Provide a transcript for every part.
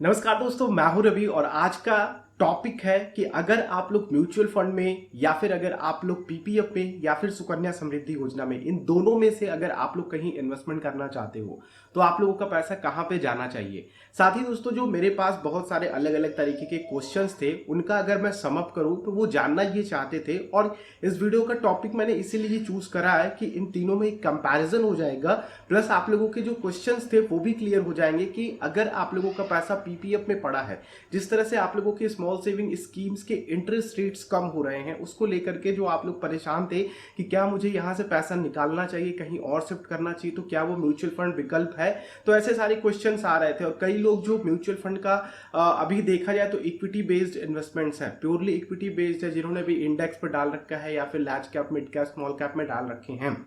नमस्कार दोस्तों, मैं हूं रवि और आज का टॉपिक है कि अगर आप लोग म्यूचुअल फंड में या फिर अगर आप लोग पीपीएफ में या फिर सुकन्या समृद्धि योजना में, इन दोनों में से अगर आप लोग कहीं इन्वेस्टमेंट करना चाहते हो तो आप लोगों का पैसा कहां पे जाना चाहिए। साथ ही दोस्तों, जो मेरे पास बहुत सारे अलग अलग तरीके के क्वेश्चंस थे उनका अगर मैं सम अप करूं तो वो जानना ये चाहते थे और इस वीडियो का टॉपिक मैंने इसीलिए चूज करा है कि इन तीनों में एक कंपैरिजन हो जाएगा, प्लस आप लोगों के जो क्वेश्चंस थे वो भी क्लियर हो जाएंगे कि अगर आप लोगों का पैसा पीपीएफ में पड़ा है, जिस तरह से आप लोगों के स्मॉल सेविंग स्कीम्स के इंटरेस्ट रेट्स कम हो रहे हैं, उसको लेकर के जो आप लोग परेशान थे कि क्या मुझे यहां से पैसा निकालना चाहिए, कहीं और शिफ्ट करना चाहिए, तो क्या वो म्यूचुअल फंड विकल्प है। तो ऐसे सारे क्वेश्चंस आ रहे थे और कई लोग जो म्यूचुअल फंड का अभी देखा जाए तो इक्विटी बेस्ड इन्वेस्टमेंट्स है, प्योरली इक्विटी बेस्ड है, जिन्होंने भी इंडेक्स पर डाल रखा है या फिर large cap, mid cap, small cap में डाल रखे हैं,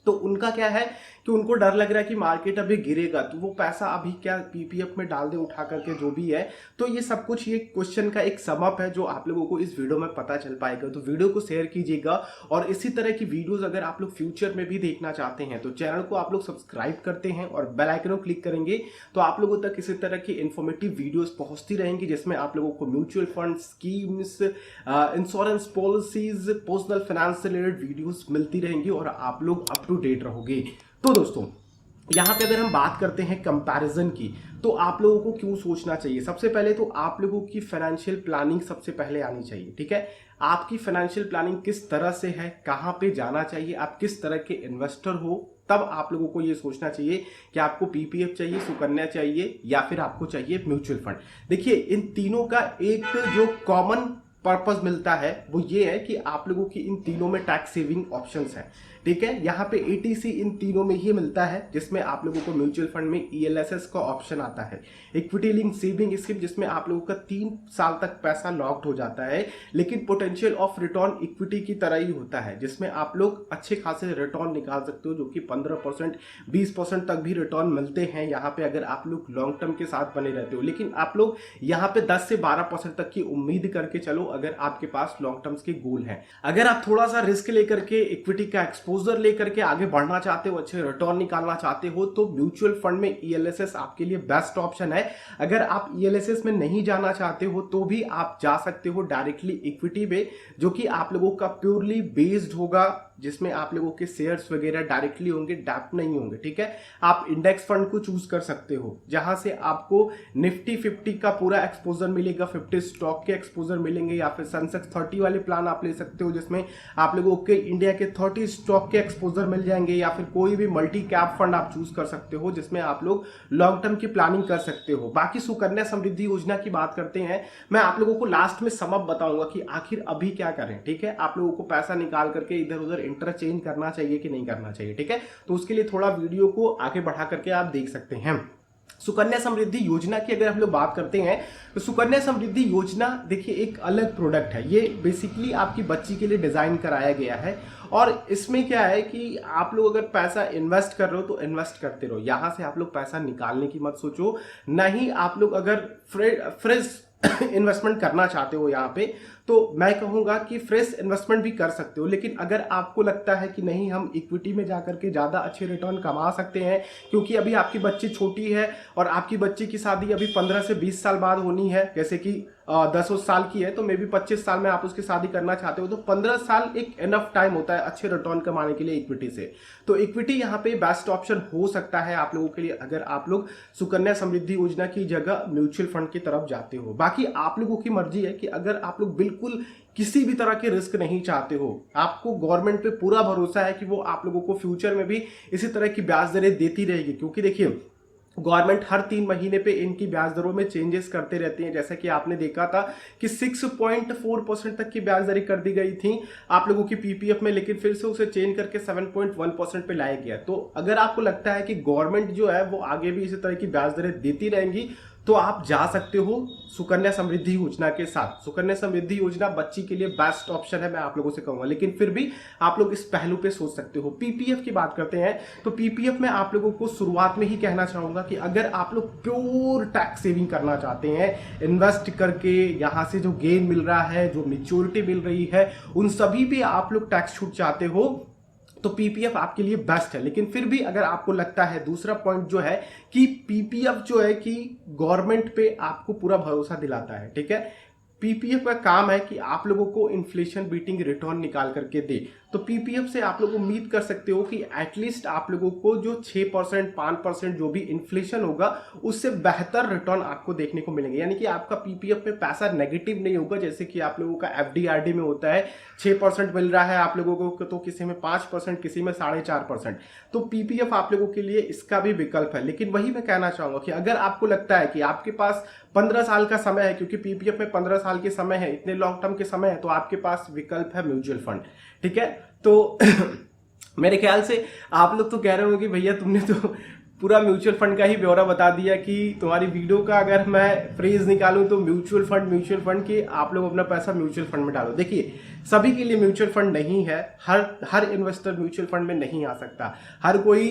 तो उनका क्या है कि उनको डर लग रहा है कि मार्केट अभी गिरेगा तो वो पैसा अभी क्या पीपीएफ में डाल दे उठा करके, जो भी है। तो ये सब कुछ ये क्वेश्चन का एक सम अप है जो आप लोगों को इस वीडियो में पता चल पाएगा। तो वीडियो को शेयर कीजिएगा और इसी तरह की वीडियोस अगर आप लोग फ्यूचर में भी देखना चाहते हैं तो चैनल को आप लोग सब्सक्राइब करते हैं और बेल आइकन को क्लिक करेंगे तो आप लोगों तक इसी तरह की इन्फॉर्मेटिव वीडियोस पहुंचती रहेंगी, जिसमें आप लोगों को mutual fund schemes, insurance policies, personal finance से रिलेटेड वीडियोस मिलती रहेंगी और आप लोग अप टू डेट रहोगे। तो दोस्तों, यहां पे अगर हम बात करते हैं कंपैरिजन की, तो आप लोगों को क्यों सोचना चाहिए। सबसे पहले तो आप लोगों की फाइनेंशियल प्लानिंग सबसे पहले आनी चाहिए, ठीक है। आपकी फाइनेंशियल प्लानिंग किस तरह से है, कहां पे जाना चाहिए, आप किस तरह के इन्वेस्टर हो, तब आप लोगों को यह सोचना चाहिए कि आपको पीपीएफ चाहिए, सुकन्या चाहिए या फिर आपको चाहिए म्यूचुअल फंड। देखिए, इन तीनों का एक जो कॉमन पर्पस मिलता है वो ये है कि आप लोगों की इन तीनों में टैक्स सेविंग ऑप्शंस है, ठीक है। यहाँ पे एटीसी इन तीनों में ही मिलता है, जिसमें आप लोगों को म्यूचुअल फंड में ईएलएसएस का ऑप्शन आता है, इक्विटी लिंक सेविंग स्कीम जिसमें आप लोगों का 3 साल तक पैसा लॉक्ड हो जाता है, लेकिन पोटेंशियल ऑफ रिटर्न इक्विटी की तरह ही होता है, जिसमें आप लोग अच्छे खासे रिटर्न निकाल सकते हो, जो कि 15%, 20% तक भी रिटर्न मिलते हैं यहाँ पे अगर आप लोग लॉन्ग टर्म के साथ बने रहते हो। लेकिन आप लोग यहाँ पे 10 से 12% तक की उम्मीद करके चलो अगर आपके पास लॉन्ग टर्म्स के गोल हैं। अगर आप थोड़ा सा रिस्क लेकर के इक्विटी का एक्सपोजर लेकर के आगे बढ़ना चाहते हो, अच्छे रिटर्न निकालना चाहते हो, तो म्यूचुअल फंड में ईएलएसएस आपके लिए बेस्ट ऑप्शन है। अगर आप ईएलएसएस में नहीं जाना चाहते हो तो भी आप जा सकते हो डायरेक्टली इक्विटी में, जो कि आप लोगों का प्योरली बेस्ड होगा, जिसमें आप लोगों के शेयर्स वगैरह डायरेक्टली होंगे, डैप नहीं होंगे, ठीक है। आप इंडेक्स फंड को चूज कर सकते हो, जहां से आपको निफ्टी 50 का पूरा एक्सपोजर मिलेगा, 50 स्टॉक के एक्सपोजर मिलेंगे, या फिर सेंसेक्स 30 वाले प्लान आप ले सकते हो जिसमें आप लोगों के इंडिया के 30 स्टॉक के एक्सपोजर मिल जाएंगे, या फिर कोई भी मल्टी कैप फंड आप चूज कर सकते हो जिसमें आप लोग लॉन्ग टर्म की प्लानिंग कर सकते हो। बाकी सुकन्या समृद्धि योजना की बात करते हैं, मैं आप लोगों को लास्ट में सम अप बताऊंगा कि आखिर अभी क्या करें, ठीक है। आप लोगों को पैसा निकाल करके इधर उधर इंटरचेंज करना चाहिए कि नहीं करना चाहिए, ठीक है। तो उसके लिए थोड़ा वीडियो को आगे बढ़ा करके आप देख सकते हैं। सुकन्या समृद्धि योजना की अगर हम लोग बात करते हैं तो सुकन्या समृद्धि योजना देखिए एक अलग प्रोडक्ट है, ये बेसिकली आपकी बच्ची के लिए डिजाइन कराया गया है। और इसमें क्या है कि आप लोग अगर पैसा इन्वेस्ट कर रहे हो तो इन्वेस्ट करते रहो, यहां से आप लोग पैसा निकालने की मत सोचो। नहीं, आप लोग अगर फ्रेश इन्वेस्टमेंट करना चाहते हो यहाँ पे, तो मैं कहूंगा कि फ्रेश इन्वेस्टमेंट भी कर सकते हो। लेकिन अगर आपको लगता है कि नहीं, हम इक्विटी में जाकर के ज्यादा अच्छे रिटर्न कमा सकते हैं, क्योंकि अभी आपकी बच्ची छोटी है और आपकी बच्ची की शादी अभी 15 से 20 साल बाद होनी है, जैसे कि 10 साल की है तो मे बी 25 साल में आप उसकी शादी करना चाहते हो, तो 15 साल एक इनफ टाइम होता है अच्छे रिटर्न कमाने के लिए इक्विटी से। तो इक्विटी यहाँ पे बेस्ट ऑप्शन हो सकता है आप लोगों के लिए, अगर आप लोग सुकन्या समृद्धि योजना की जगह म्यूचुअल फंड की तरफ जाते हो। बाकी आप लोगों की मर्जी है कि अगर आप लोग बिल्कुल किसी भी तरह के रिस्क नहीं चाहते हो, आपको गवर्नमेंट पे पूरा भरोसा है कि वो आप लोगों को फ्यूचर में भी इसी तरह की ब्याज दरें देती रहेगी, क्योंकि देखिए गवर्नमेंट हर 3 महीने पे इनकी ब्याज दरों में चेंजेस करते रहते हैं। जैसा कि आपने देखा था कि 6.4% तक की ब्याज दरें कर दी गई थी आप लोगों की पीपीएफ में, लेकिन फिर से उसे चेंज करके 7.1% पे लाया गया। तो अगर आपको लगता है कि गवर्नमेंट जो है वो आगे भी इसी तरह की ब्याज दरें देती रहेंगी तो आप जा सकते हो सुकन्या समृद्धि योजना के साथ। सुकन्या समृद्धि योजना बच्ची के लिए बेस्ट ऑप्शन है, मैं आप लोगों से कहूंगा, लेकिन फिर भी आप लोग इस पहलू पे सोच सकते हो। पीपीएफ की बात करते हैं तो पीपीएफ में आप लोगों को शुरुआत में ही कहना चाहूंगा कि अगर आप लोग प्योर टैक्स सेविंग करना चाहते हैं, इन्वेस्ट करके यहां से जो गेन मिल रहा है, जो मेच्योरिटी मिल रही है, उन सभी पे आप लोग टैक्स छूट चाहते हो, तो पीपीएफ आपके लिए बेस्ट है। लेकिन फिर भी अगर आपको लगता है, दूसरा पॉइंट जो है कि पीपीएफ जो है कि गवर्नमेंट पे आपको पूरा भरोसा दिलाता है, ठीक है। पीपीएफ का काम है कि आप लोगों को इन्फ्लेशन बीटिंग रिटर्न निकाल करके दे। तो पीपीएफ से आप लोग उम्मीद कर सकते हो कि एटलीस्ट आप लोगों को जो 6% 5% जो भी इन्फ्लेशन होगा उससे बेहतर रिटर्न आपको देखने को मिलेंगे। यानी कि आपका पीपीएफ में पैसा नेगेटिव नहीं होगा, जैसे कि आप लोगों का एफडीआरडी में होता है 6% मिल रहा है आप लोगों को, तो किसी में 5%, किसी में 4.5%। तो पीपीएफ आप लोगों के लिए इसका भी विकल्प है। लेकिन वही मैं कहना चाहूंगा कि अगर आपको लगता है कि आपके पास 15 साल का समय है, क्योंकि पीपीएफ में 15 साल के समय है, इतने लॉन्ग टर्म के समय है, तो आपके पास विकल्प है म्यूचुअल फंड, ठीक है। तो मेरे ख्याल से आप लोग तो कह रहे हो कि भैया तुमने तो पूरा म्यूचुअल फंड का ही ब्यौरा बता दिया कि तुम्हारी वीडियो का अगर मैं फ्रेज निकालूं तो म्यूचुअल फंड के आप लोग अपना पैसा म्यूचुअल फंड में डालो। देखिए, सभी के लिए म्यूचुअल फंड नहीं है, हर इन्वेस्टर म्यूचुअल फंड में नहीं आ सकता। हर कोई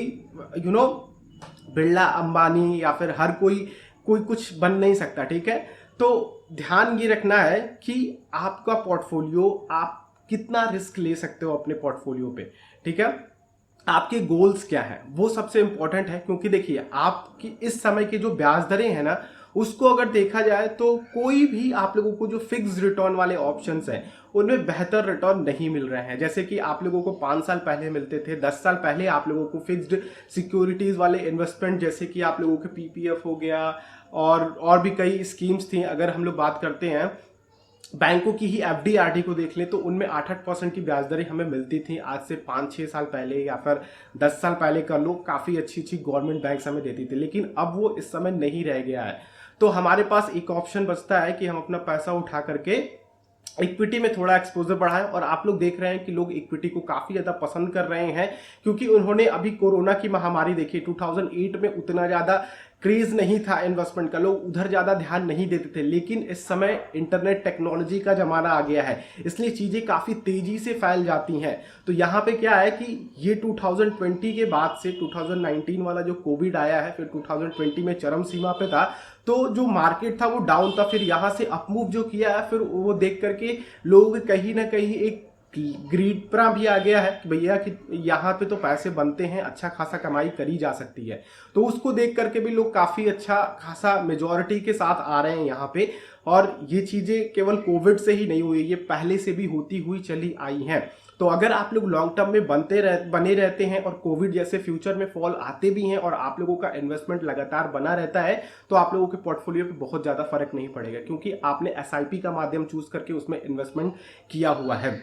बिरला अंबानी या फिर हर कोई कुछ बन नहीं सकता, ठीक है। तो ध्यान ये रखना है कि आपका पोर्टफोलियो, आप कितना रिस्क ले सकते हो अपने पोर्टफोलियो पे, ठीक है। आपके गोल्स क्या है वो सबसे इंपॉर्टेंट है, क्योंकि देखिए आपकी इस समय के जो ब्याज दरें हैं ना, उसको अगर देखा जाए तो कोई भी आप लोगों को जो फिक्स रिटर्न वाले ऑप्शंस हैं उनमें बेहतर रिटर्न नहीं मिल रहे हैं। जैसे कि आप लोगों को 5 साल पहले मिलते थे, 10 साल पहले आप लोगों को फिक्स्ड सिक्योरिटीज वाले इन्वेस्टमेंट, जैसे कि आप लोगों के पीपीएफ हो गया और भी कई स्कीम्स थी। अगर हम लोग बात करते हैं बैंकों की ही एफडीआरडी को देख लें तो उनमें 8% की ब्याज दरें हमें मिलती थी। आज से 5-6 साल पहले या फिर 10 साल पहले कर लो, काफ़ी अच्छी गवर्नमेंट बैंक्स हमें देती थी। लेकिन अब वो इस समय नहीं रह गया है। तो हमारे पास एक ऑप्शन बचता है कि हम अपना पैसा उठा करके इक्विटी में थोड़ा एक्सपोजर बढ़ाएं। और आप लोग देख रहे हैं कि लोग इक्विटी को काफ़ी ज़्यादा पसंद कर रहे हैं, क्योंकि उन्होंने अभी कोरोना की महामारी देखी। 2008 में उतना ज़्यादा क्रेज नहीं था इन्वेस्टमेंट का, लोग उधर ज़्यादा ध्यान नहीं देते थे। लेकिन इस समय इंटरनेट टेक्नोलॉजी का ज़माना आ गया है, इसलिए चीज़ें काफ़ी तेज़ी से फैल जाती हैं। तो यहाँ पे क्या है कि ये 2020 के बाद से 2019 वाला जो कोविड आया है, फिर 2020 में चरम सीमा पे था, तो जो मार्केट था वो डाउन था। फिर यहाँ से अपमूव जो किया है, फिर वो देख करके लोग कहीं ना कहीं एक ग्रीड पर भी आ गया है कि भैया कि यहाँ पे तो पैसे बनते हैं, अच्छा खासा कमाई करी जा सकती है। तो उसको देख करके भी लोग काफ़ी अच्छा खासा मेजॉरिटी के साथ आ रहे हैं यहाँ पे। और ये चीज़ें केवल कोविड से ही नहीं हुई, ये पहले से भी होती हुई चली आई हैं। तो अगर आप लोग लॉन्ग टर्म में बने रहते हैं और कोविड जैसे फ्यूचर में फॉल आते भी हैं और आप लोगों का इन्वेस्टमेंट लगातार बना रहता है, तो आप लोगों के पोर्टफोलियो पे बहुत ज़्यादा फर्क नहीं पड़ेगा, क्योंकि आपने एसआईपी का माध्यम चूज करके उसमें इन्वेस्टमेंट किया हुआ है।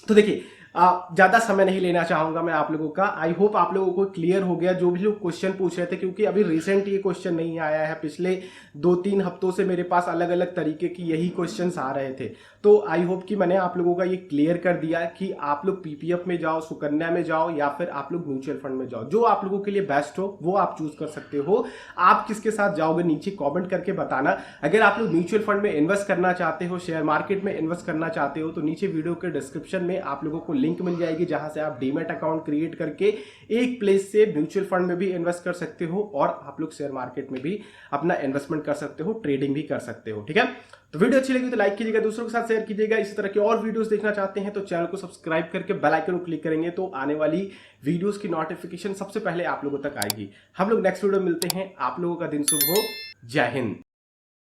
तो देखिए, ज़्यादा समय नहीं लेना चाहूँगा मैं आप लोगों का। आई होप आप लोगों को क्लियर हो गया जो भी लोग क्वेश्चन पूछ रहे थे, क्योंकि अभी रिसेंट ये क्वेश्चन नहीं आया है, पिछले 2-3 हफ्तों से मेरे पास अलग अलग तरीके की यही क्वेश्चंस आ रहे थे। तो आई होप कि मैंने आप लोगों का ये क्लियर कर दिया कि आप लोग पीपीएफ में जाओ, सुकन्या में जाओ, या फिर आप लोग म्यूचुअल फंड में जाओ। जो आप लोगों के लिए बेस्ट हो वो आप चूज कर सकते हो। आप किसके साथ जाओगे नीचे कॉमेंट करके बताना। अगर आप लोग म्यूचुअल फंड में इन्वेस्ट करना चाहते हो, शेयर मार्केट में इन्वेस्ट करना चाहते हो, तो नीचे वीडियो के डिस्क्रिप्शन में आप लोगों को लिंक मिल जाएगी, जहां से आप डीमैट अकाउंट क्रिएट करके एक प्लेस से म्यूचुअल फंड में भी इन्वेस्ट कर सकते हो और आप लोग शेयर मार्केट में भी अपना इन्वेस्टमेंट कर सकते हो, ट्रेडिंग भी कर सकते हो, ठीक है। तो वीडियो अच्छी लगी तो लाइक कीजिएगा, दूसरों के साथ शेयर कीजिएगा। इसी तरह के और वीडियोस देखना चाहते हैं तो चैनल को सब्सक्राइब करके बेल आइकन को क्लिक करेंगे तो आने वाली वीडियोस की नोटिफिकेशन सबसे पहले आप लोगों तक आएगी। हम लोग नेक्स्ट वीडियो मिलते हैं। आप लोगों का दिन शुभ हो। जय हिंद।